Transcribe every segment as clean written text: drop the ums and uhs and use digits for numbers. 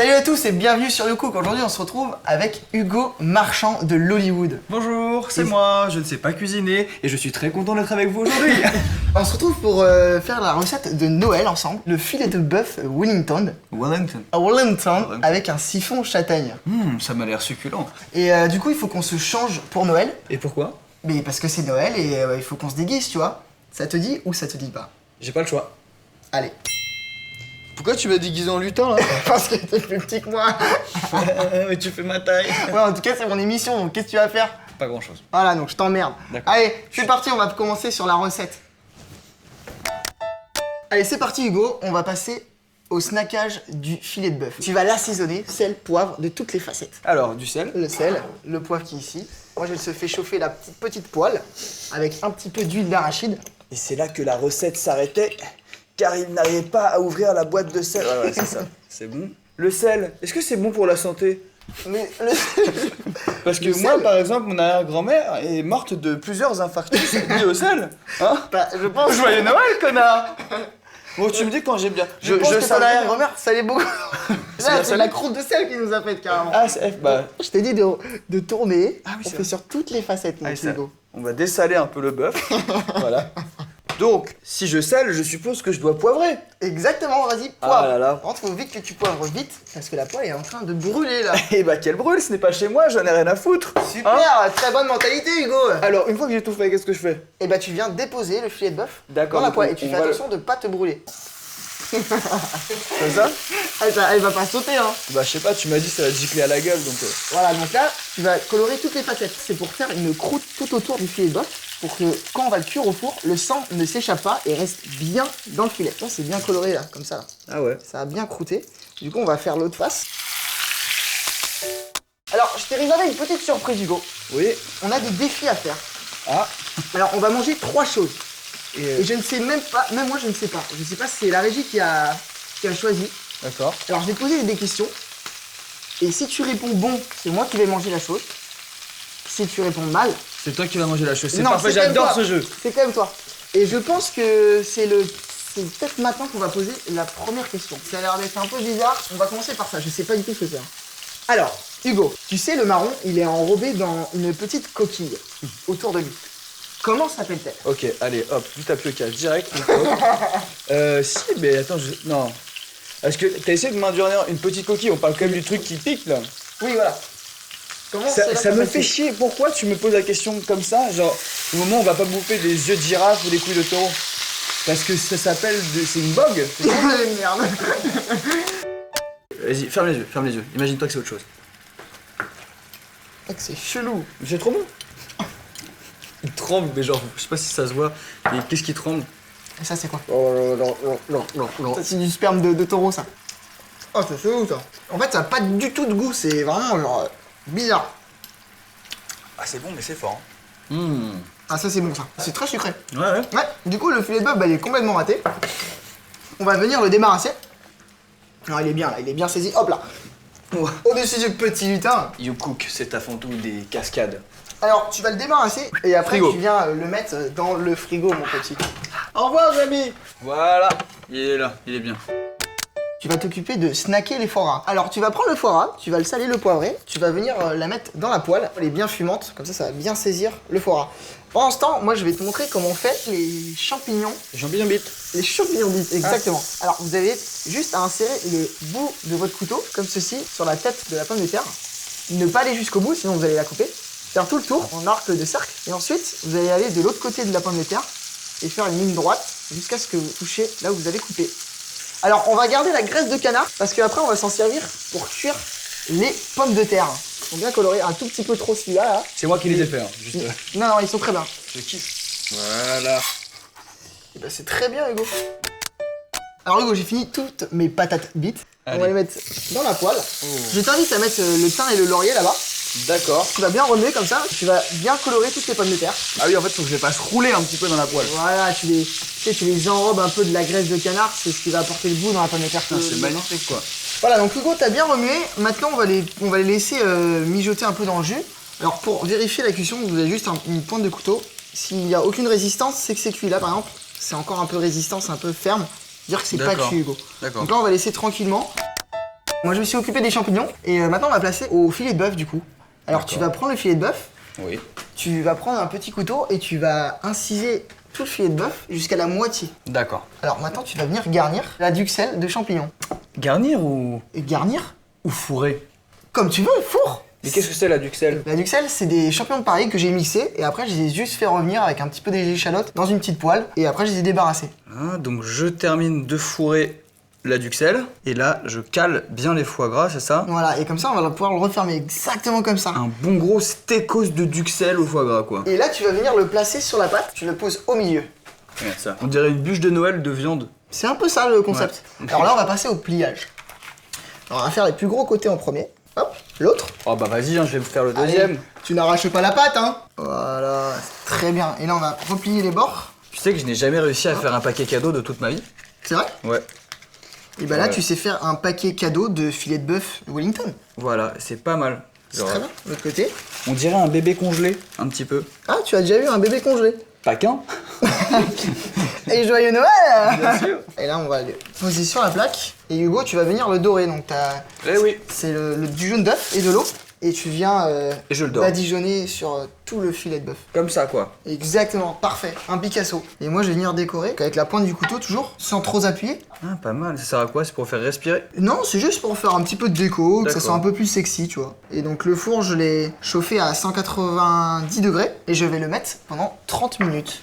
Salut à tous et bienvenue sur YouCook. Aujourd'hui on se retrouve avec Hugo Marchand de Lollywood. Bonjour, c'est moi, je ne sais pas cuisiner et je suis très content d'être avec vous aujourd'hui. On se retrouve pour faire la recette de Noël ensemble. Le filet de bœuf Wellington. Wellington avec un siphon châtaigne. Ça m'a l'air succulent. Et du coup il faut qu'on se change pour Noël. Et pourquoi? Mais parce que c'est Noël et il faut qu'on se déguise, tu vois. Ça te dit ou ça te dit pas? J'ai pas le choix. Allez. Pourquoi tu m'as déguisé en lutin là? Parce que t'es plus petit que moi. Mais tu fais ma taille. Ouais, en tout cas c'est mon émission, donc qu'est-ce que tu vas faire? Pas grand chose. Voilà, donc je t'emmerde. D'accord. Allez, c'est parti, on va commencer sur la recette. Allez, c'est parti Hugo, on va passer au snackage du filet de bœuf. Tu vas l'assaisonner, sel, poivre, de toutes les facettes. Alors, du sel. Le sel, le poivre qui est ici. Moi je se fais chauffer la petite poêle avec un petit peu d'huile d'arachide. Et c'est là que la recette s'arrêtait, car il n'arrivait pas à ouvrir la boîte de sel. Ouais, c'est ça. C'est bon. Le sel, est-ce que c'est bon pour la santé? Mais le... Parce que Le moi, sel par exemple, mon arrière-grand-mère est morte de plusieurs infarctus liés au sel. Hein? Bah, je pense... Joyeux Noël, connard! Bon, tu me dis quand j'ai bien. Je pense que ton savais- arrière-grand-mère, ça allait beaucoup. Là, c'est salée. la croûte de sel qui nous a fait carrément. Ah, c'est bah. Je t'ai dit de tourner, Ah oui, on c'est fait vrai. sur toutes les facettes, mon Allez, petit ça. Hugo. On va dessaler un peu le bœuf. Voilà. Donc, si je sale, je suppose que je dois poivrer. Exactement, vas-y, poivre. Ah là là. Par contre, faut vite que tu poivres vite, parce que la poêle est en train de brûler là. Eh bah, qu'elle brûle, ce n'est pas chez moi, j'en ai rien à foutre. Super, Hein? très bonne mentalité Hugo. Alors, une fois que j'ai tout fait, qu'est-ce que je fais? Et bah tu viens déposer le filet de bœuf D'accord, dans la donc poêle et tu on fais va attention de pas te brûler. Comme ça? Elle va pas sauter hein. Bah, je sais pas, tu m'as dit ça va te gicler à la gueule, donc. Voilà, donc là, tu vas colorer toutes les facettes. C'est pour faire une croûte tout autour du filet de bœuf, pour que quand on va le cuire au four, le sang ne s'échappe pas et reste bien dans le filet. Là, c'est bien coloré là, comme ça là. Ah ouais. Ça a bien croûté. Du coup, on va faire l'autre face. Alors, je t'ai réservé une petite surprise Hugo. Oui. On a des défis à faire. Ah. Alors, on va manger 3 choses. Et Et je ne sais même pas, même moi je ne sais pas. Je ne sais pas si c'est la régie qui a choisi. D'accord. Alors je vais te poser des questions. Et si tu réponds bon, c'est moi qui vais manger la chose. Si tu réponds mal, C'est toi qui vas manger la chose. C'est non, parfait, c'est quand même j'adore toi. ce jeu. C'est quand même toi. Et je pense que c'est peut-être maintenant qu'on va poser la première question. Ça a l'air d'être un peu bizarre. On va commencer par ça. Je sais pas du tout ce que c'est. Alors, Hugo, tu sais le marron, il est enrobé dans une petite coquille autour de lui. Comment s'appelle-t-elle? Ok, allez, hop, du tapioca direct. Si, mais attends, non. Est-ce que t'as essayé de m'induire une petite coquille? On parle quand même du truc qui pique là. Oui, voilà. Comment Ça cela me fait s'appelle-t-il? chier. Pourquoi tu me poses la question comme ça? Genre, au moment où on va pas bouffer des yeux de girafe ou des couilles de taureau. Parce que ça s'appelle. C'est une bogue. Merde. Vas-y, ferme les yeux, ferme les yeux. Imagine-toi que c'est autre chose. Mec, c'est chelou. C'est trop bon. Il tremble, mais genre, je sais pas si ça se voit. Mais qu'est-ce qui tremble? Et ça, c'est quoi? Non. Ça, c'est du sperme de taureau, ça. Oh, c'est chelou, ça. En fait, ça n'a pas du tout de goût. C'est vraiment, genre, bizarre. Ah, c'est bon, mais c'est fort. Ah, ça, c'est bon, ça. C'est très sucré. Ouais, ouais. Ouais, du coup, le filet de bœuf, bah, il est complètement raté. On va venir le débarrasser. Non, il est bien, là. Il est bien saisi. Hop, là. Au-dessus du petit lutin. YouCook, c'est avant tout des cascades. Alors, tu vas le débarrasser et après, Frigo. tu viens le mettre dans le frigo, mon petit. Au revoir, Jamie. Voilà, il est là, il est bien. Tu vas t'occuper de snacker les foie gras. Alors tu vas prendre le foie gras, tu vas le saler, le poivrer, tu vas venir la mettre dans la poêle. Elle est bien fumante, comme ça va bien saisir le foie gras. Pendant ce temps, moi je vais te montrer comment on fait les champignons. Champignons bite. Les champignons bites, exactement. Alors vous avez juste à insérer le bout de votre couteau, comme ceci, sur la tête de la pomme de terre. Ne pas aller jusqu'au bout, sinon vous allez la couper. Faire tout le tour en arc de cercle. Et ensuite, vous allez aller de l'autre côté de la pomme de terre et faire une ligne droite jusqu'à ce que vous touchiez là où vous avez coupé. Alors, on va garder la graisse de canard parce qu'après, on va s'en servir pour cuire les pommes de terre. Ils sont bien colorés, un tout petit peu trop celui-là. Là. C'est moi qui les ai fait, hein. Juste. Non, non, ils sont très bien. Je kiffe. Voilà. Et ben, c'est très bien, Hugo. Alors, Hugo, j'ai fini toutes mes patates bites. On va Allez. les mettre dans la poêle. Je t'invite à mettre le thym et le laurier là-bas. D'accord. Tu vas bien remuer comme ça. Tu vas bien colorer toutes les pommes de terre. Ah oui, en fait, faut que je les fasse rouler un petit peu dans la poêle. Voilà, tu les enrobes un peu de la graisse de canard. C'est ce qui va apporter le goût dans la pomme de terre. Putain, c'est magnifique, quoi. Voilà, donc Hugo, t'as bien remué. Maintenant, on va les laisser mijoter un peu dans le jus. Alors, pour vérifier la cuisson, vous avez juste une pointe de couteau. S'il n'y a aucune résistance, c'est que c'est cuit. Là, par exemple, c'est encore un peu résistant, c'est un peu ferme. Dire que c'est pas D'accord. cuit, Hugo. D'accord. Donc là, on va laisser tranquillement. Moi je me suis occupé des champignons et maintenant on va placer au filet de bœuf du coup. Alors tu vas prendre le filet de bœuf, Oui. tu vas prendre un petit couteau et tu vas inciser tout le filet de bœuf jusqu'à la moitié. D'accord. Alors maintenant tu vas venir garnir la duxelle de champignons. Garnir ou Garnir fourrer? comme tu veux, four. Mais qu'est-ce que c'est la duxelle? La duxelle, c'est des champignons de Paris que j'ai mixés et après je les ai juste fait revenir avec un petit peu d'échalote dans une petite poêle et après je les ai débarrassés. Ah, donc je termine de fourrer la duxelle et là je cale bien les foie gras, c'est ça? Voilà, et comme ça on va pouvoir le refermer exactement comme ça. Un bon gros steakos de duxelle au foie gras quoi. Et là tu vas venir le placer sur la pâte, tu le poses au milieu. Regarde ça. On dirait une bûche de Noël de viande. C'est un peu ça le concept. Ouais. Alors là on va passer au pliage. Alors on va faire les plus gros côtés en premier. Hop, l'autre. Oh bah vas-y, hein, je vais me faire le deuxième. Allez, tu n'arraches pas la pâte, hein. Voilà, c'est très bien. Et là on va replier les bords. Tu sais que je n'ai jamais réussi à faire un paquet cadeau de toute ma vie? C'est vrai? Ouais. Et bah là Ouais. tu sais faire un paquet cadeau de filet de bœuf Wellington. Voilà, c'est pas mal. C'est Genre, très bien. L'autre côté. on dirait un bébé congelé, un petit peu. Ah, tu as déjà eu un bébé congelé. Pas qu'un. Et joyeux Noël. Bien sûr. Et là on va le poser sur la plaque. Et Hugo tu vas venir le dorer. Donc Eh oui. c'est du jaune d'œuf et de l'eau. Et tu viens Et je le dore. badigeonner sur tout le filet de bœuf. Comme ça quoi. Exactement, parfait, un Picasso. Et moi je vais venir décorer avec la pointe du couteau toujours, sans trop appuyer. Ah, pas mal. Ça sert à quoi? C'est pour faire respirer? Non, c'est juste pour faire un petit peu de déco, que ça D'accord. soit un peu plus sexy, tu vois. Et donc le four, je l'ai chauffé à 190 degrés et je vais le mettre pendant 30 minutes.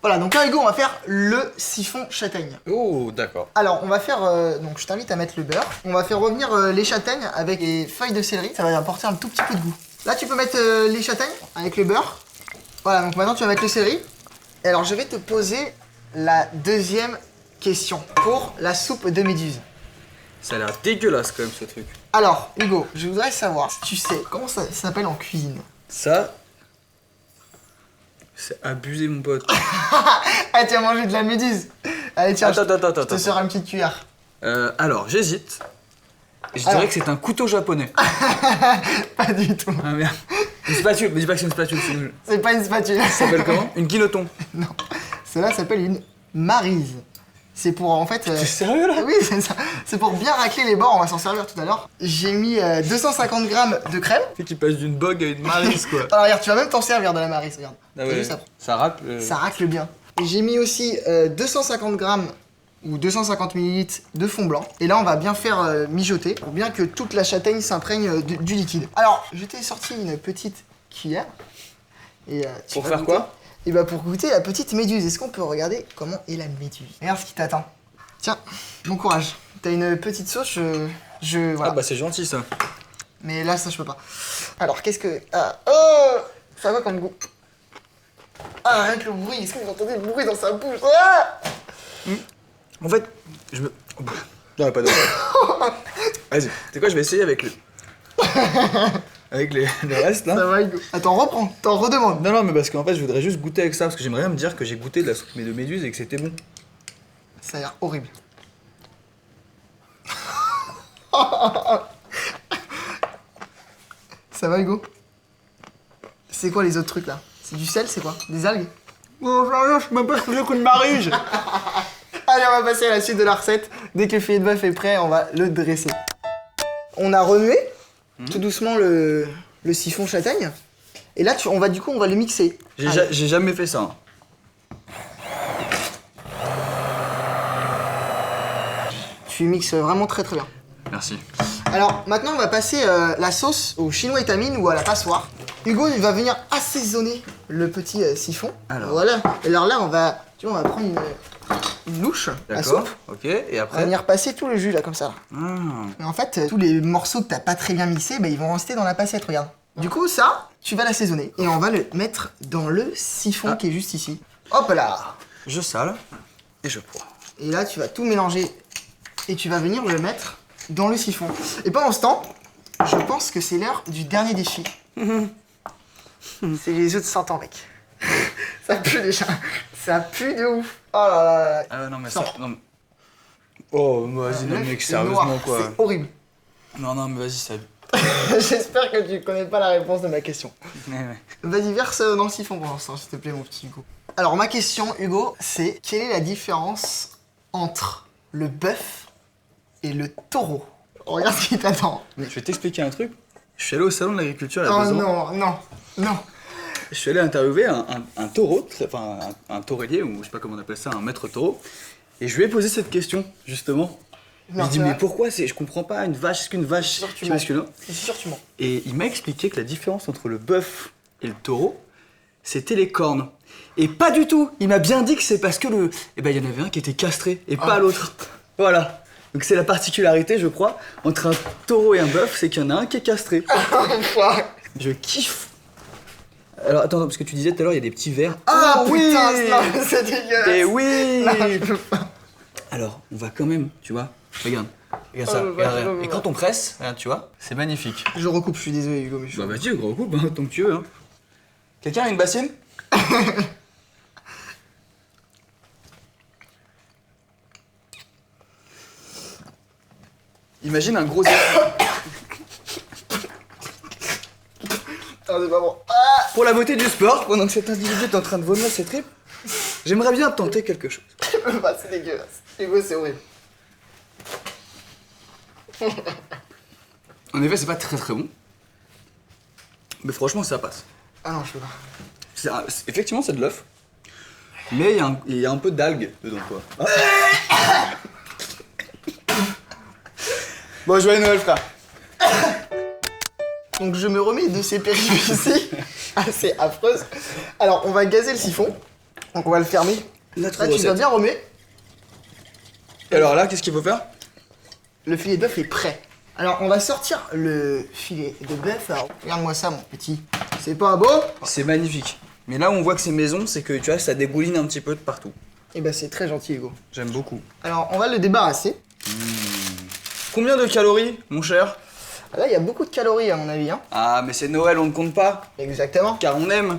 Voilà, donc là Hugo, on va faire le siphon châtaigne. Oh, d'accord. Alors, on va faire, donc je t'invite à mettre le beurre. On va faire revenir les châtaignes avec les feuilles de céleri. Ça va apporter un tout petit peu de goût. Là, tu peux mettre les châtaignes avec le beurre. Voilà, donc maintenant tu vas mettre le céleri. Et alors, je vais te poser la deuxième question pour la soupe de méduse. Ça a l'air dégueulasse quand même ce truc. Alors, Hugo, je voudrais savoir si tu sais comment ça s'appelle en cuisine. Ça, c'est abusé mon pote. Ah, tu as mangé de la méduse. Allez, tiens, Attends, attends, je te sers une petite cuillère. Alors, j'hésite. Je Alors. dirais que c'est un couteau japonais. Pas du tout. Ah merde. Une spatule, me dis pas que c'est une spatule, sinon C'est pas une spatule. ça s'appelle comment? Une guilloton. Non, cela s'appelle une maryse. C'est pour en fait. T'es sérieux là? Oui, c'est ça. C'est pour bien racler les bords, on va s'en servir tout à l'heure. J'ai mis 250 grammes de crème. Tu sais qu'il passe d'une bogue à une maryse quoi. Alors regarde, tu vas même t'en servir de la maryse, regarde. Ah T'as ouais. vu, ça, Ça racle. ça racle bien. Et j'ai mis aussi 250 grammes ou 250 millilitres de fond blanc. Et là, on va bien faire mijoter pour bien que toute la châtaigne s'imprègne du liquide. Alors, je t'ai sorti une petite cuillère. Et, tu Pour vas faire goûter. quoi? Et bah pour goûter la petite méduse. Est-ce qu'on peut regarder comment est la méduse? Regarde ce qui t'attend. Tiens, bon courage. T'as une petite sauce, voilà. Ah bah c'est gentil ça. Mais là, ça, je peux pas. Alors, qu'est-ce que... Ah, oh, ça va comme goût. Ah, rien que le bruit. Est-ce que vous entendez le bruit dans sa bouche? Ah, En fait, je me. Non, pas de. Vas-y, c'est quoi, je vais essayer avec le. Avec le reste là. ça va, Hugo. Attends, reprends. T'en redemandes. Non, non, mais parce qu'en fait, je voudrais juste goûter avec ça, parce que j'aimerais bien me dire que j'ai goûté de la soupe de méduse et que c'était bon. Ça a l'air horrible. Ça va, Hugo? C'est quoi les autres trucs là? C'est du sel, c'est quoi? Des algues? Oh, je sais même pas ce que j'ai qu'une maryse. Allez, on va passer à la suite de la recette. Dès que le filet de bœuf est prêt, on va le dresser. On a remué tout doucement le siphon châtaigne. Et là, on va le mixer. Allez. J'ai jamais fait ça. Hein. Tu mixes vraiment très très bien. Merci. Alors maintenant, on va passer la sauce au chinois étamine ou à la passoire. Hugo, il va venir assaisonner le petit siphon. Alors. Voilà. Et alors là, on va prendre une louche à D'accord. soupe. Ok, et On va après. venir passer tout le jus là, comme ça. Ah. Et en fait, tous les morceaux que t'as pas très bien mixés, bah, ils vont rester dans la passette, regarde. Du coup, ça, tu vas l'assaisonner. Et on va le mettre dans le siphon qui est juste ici. Hop là. Je sale et je prends. Et là, tu vas tout mélanger. Et tu vas venir le mettre dans le siphon. Et pendant ce temps, je pense que c'est l'heure du dernier défi. C'est les œufs de 100 ans, mec. Ça pue déjà. Ça pue de ouf. Oh là là là. Ah non, mais Sors. ça. Non, mais... Oh, vas-y, non, L'œuf mec, est sérieusement noir. quoi. C'est horrible. Non, non, mais vas-y, ça. J'espère que tu connais pas la réponse de ma question. Ouais. Vas-y, verse dans le siphon pour l'instant, s'il te plaît, mon petit Hugo. Alors, ma question, Hugo, c'est quelle est la différence entre le bœuf et le taureau. Regarde ce qui t'attend. Je vais t'expliquer un truc. Je suis allé au salon de l'agriculture il y a Oh 2 ans. non. Je suis allé interviewer un taureau, enfin un taurélier, ou je sais pas comment on appelle ça, un maître taureau. Et je lui ai posé cette question, justement. Non, Je dis, mais pourquoi je comprends pas, une vache, est-ce qu'une vache sûr que tu c'est masculin? C'est sûr tu mens. Et il m'a expliqué que la différence entre le bœuf et le taureau, c'était les cornes. Et pas du tout. Il m'a bien dit que c'est parce que il y en avait un qui était castré et pas l'autre. Voilà. Donc c'est la particularité, je crois, entre un taureau et un bœuf, c'est qu'il y en a un qui est castré. Je kiffe. Alors attends, parce que tu disais tout à l'heure, il y a des petits verres. Ah oui. putain, non, c'est dégueulasse. Et oui. Non, je peux pas. Alors, on va quand même, tu vois, regarde ça, Oh, regarde. Et quand on presse, regarde, tu vois, c'est magnifique. Je recoupe, je suis désolé Hugo, mais je... Bah vas-y, gros coupe, hein, tant que tu veux. Hein. Quelqu'un a une bassine? Imagine un gros... Ah, c'est pas bon. Pour la beauté du sport, pendant que cet individu est en train de vomir ses tripes, j'aimerais bien tenter quelque chose. Bah, c'est dégueulasse. Hugo, c'est horrible. En effet, c'est pas très très bon. Mais franchement, ça passe. Ah non, je peux pas. Effectivement, c'est de l'œuf. Mais il y a un peu d'algues dedans, quoi. Bon, joyeux Noël, frère. Donc je me remets de ces péripéties assez affreuses. Alors on va gazer le siphon. Donc on va le fermer. Notre Là tu dois recette. bien remuer. Et alors là, qu'est-ce qu'il faut faire? Le filet de bœuf est prêt. Alors on va sortir le filet de bœuf. Alors regarde-moi ça mon petit. C'est pas beau? C'est magnifique. Mais là où on voit que c'est maison, c'est que tu vois, ça dégouline un petit peu de partout. Et bah c'est très gentil Hugo. J'aime beaucoup. Alors on va le débarrasser. Combien de calories, mon cher? Là il y a beaucoup de calories à mon avis. Hein. Ah, mais c'est Noël, on ne compte pas. Exactement. Car on aime.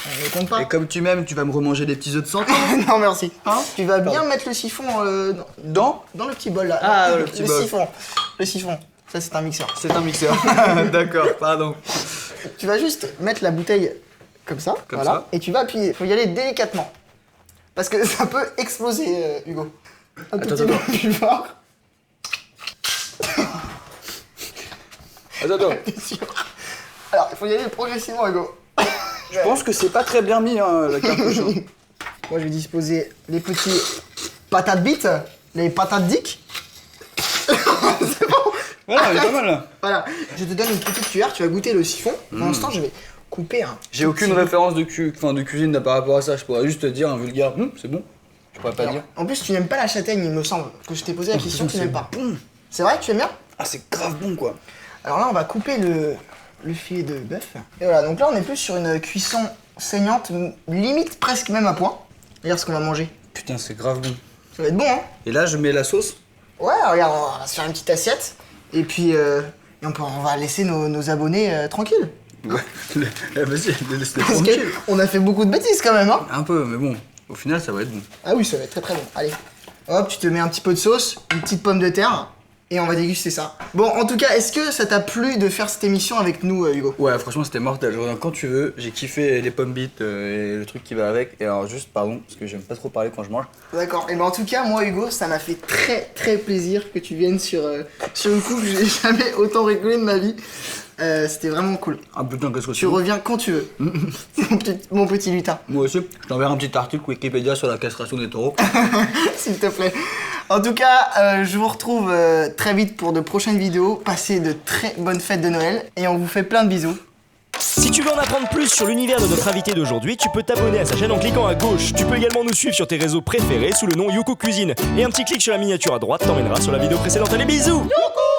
On ne compte pas. Et comme tu m'aimes, tu vas me remanger des petits œufs de santé. Non merci. Hein? Tu vas bien mettre le siphon Dans dans le petit bol là. Ah, le petit bol. Siphon. Le siphon. Ça c'est un mixeur. C'est un mixeur. D'accord, pardon. Tu vas juste mettre la bouteille comme ça, Comme voilà, ça. et tu vas appuyer. Faut y aller délicatement. Parce que ça peut exploser, Hugo. Un Attends, petit attends. peu plus fort. Attends. T'es sûr? Alors, il faut y aller progressivement, Hugo. Je pense que c'est pas très bien mis, hein, la cartouche. Hein. Moi, je vais disposer les petits patates bites, les patates dick. Voilà, il est pas mal là. Voilà, je te donne une petite cuillère, tu vas goûter le siphon. Pour l'instant, je vais couper un. J'ai aucune référence de cuisine là, par rapport à ça. Je pourrais juste te dire un vulgaire. C'est bon. Je pourrais pas Alors, dire. en plus, tu n'aimes pas la châtaigne, il me semble. Que je t'ai posé la question, tu c'est n'aimes pas. bon. C'est vrai que tu aimes bien? Ah, c'est grave bon quoi. Alors là, on va couper le filet de bœuf. Et voilà, donc là, on est plus sur une cuisson saignante, limite presque même à point. Regarde ce qu'on va manger. Putain, c'est grave bon. Ça va être bon, hein? Et là, je mets la sauce. Ouais, regarde, on va se faire une petite assiette. Et puis, on va laisser nos abonnés tranquilles. Ouais. Vas-y, laisse-les Parce tranquille. qu'on a fait beaucoup de bêtises quand même, hein? Un peu, mais bon. Au final, ça va être bon. Ah oui, ça va être très très bon. Allez, hop, tu te mets un petit peu de sauce, une petite pomme de terre. Et on va déguster ça. Bon, en tout cas, est-ce que ça t'a plu de faire cette émission avec nous, Hugo? Ouais, franchement, c'était mortel. Je reviens quand tu veux. J'ai kiffé les pommes bites et le truc qui va avec. Et alors, juste, pardon, parce que j'aime pas trop parler quand je mange. D'accord. Et ben en tout cas, moi, Hugo, ça m'a fait très très plaisir que tu viennes sur une coupe. J'ai jamais autant rigolé de ma vie. C'était vraiment cool. Ah putain, qu'est-ce que Tu reviens quand tu veux. mon petit lutin. Moi aussi, je t'enverrai un petit article Wikipédia sur la castration des taureaux. S'il te plaît. En tout cas, je vous retrouve très vite pour de prochaines vidéos. Passez de très bonnes fêtes de Noël et on vous fait plein de bisous. Si tu veux en apprendre plus sur l'univers de notre invité d'aujourd'hui, tu peux t'abonner à sa chaîne en cliquant à gauche. Tu peux également nous suivre sur tes réseaux préférés sous le nom Yoko Cuisine. Et un petit clic sur la miniature à droite t'emmènera sur la vidéo précédente. Allez, bisous! Coucou